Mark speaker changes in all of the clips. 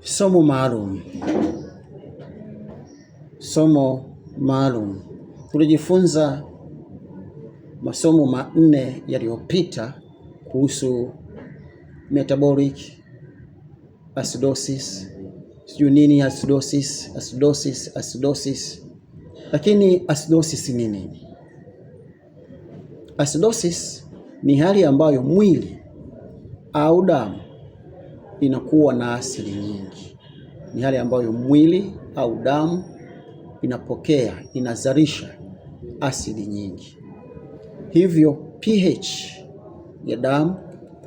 Speaker 1: Somo maalum. Somo maalum. Tulijifunza masomo manne yaliyopita kuhusu metabolic acidosis. Sijui nini acidosis. Lakini acidosis ni nini? Acidosis ni hali ambayo mwili au damu inakuwa na asidi nyingi. Ni hali ambayo mwili au damu inazalisha asidi nyingi. Hivyo pH ya damu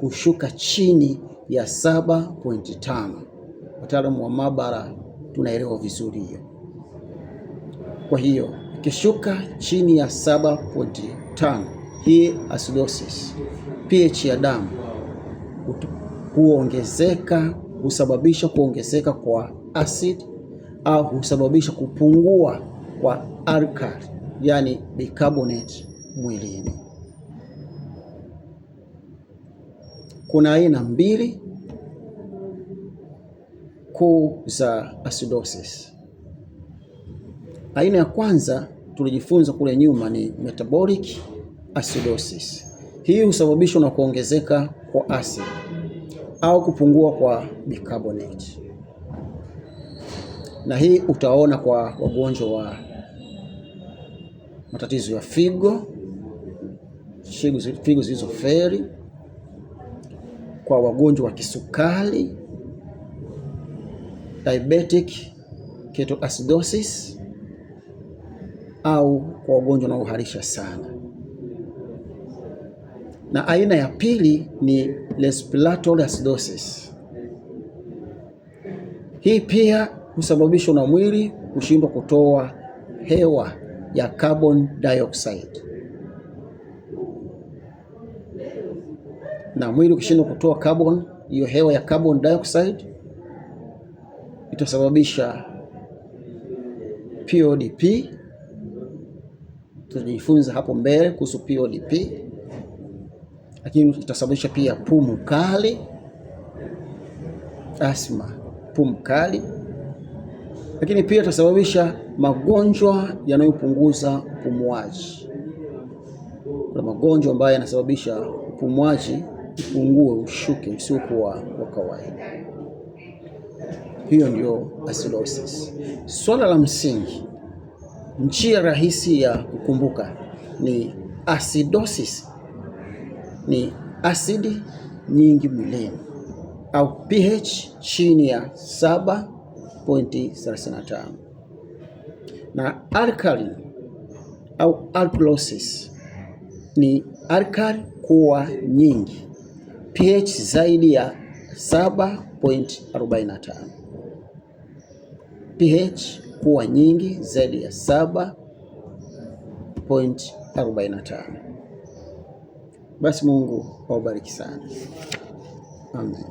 Speaker 1: hushuka chini ya 7.5. Wataalamu wa maabara tunaelewa vizuri hiyo. Kwa hiyo ikishuka chini ya 7.5, hii acidosis, pH ya damu husababisha kuongezeka kwa acid au husababisha kupungua kwa alkali, yani bicarbonate mwilini. Kuna aina mbili kuu za acidosis. Aina ya kwanza tulijifunza kule nyuma ni metabolic acidosis. Hii husababishwa na kuongezeka kwa acid au kupungua kwa bicarbonate. Na hii utaona kwa wagonjwa wa matatizo ya figo zilizoferi, kwa wagonjwa wa kisukari, diabetic ketoacidosis, au kwa wagonjwa wanaoharisha sana. Na aina ya pili ni respiratory acidosis. Hii pia husababishwa na mwili kushindwa kutoa hewa ya carbon dioxide. Na mwili ukishindwa kutoa hiyo hewa ya carbon dioxide itasababisha PODP. Tutajifunza hapo mbele kuhusu PODP. Lakini itasababisha pia pumu kali, asma, pumu kali. Lakini pia itasababisha magonjwa yanayopunguza upumuaji. Kuna magonjwa ambayo yanasababisha upumuaji upungue, ushuke, usiokuwa wa kawaida. Hiyo ndio acidosis. Swala la msingi, njia rahisi ya kukumbuka ni acidosis ni asidi nyingi mwilini au pH chini ya 7.35. Na alkaline au alkalosis ni alkali kuwa nyingi, pH zaidi ya 7.45. pH kuwa nyingi zaidi ya 7.45. Basi Mungu awabariki sana. Amen.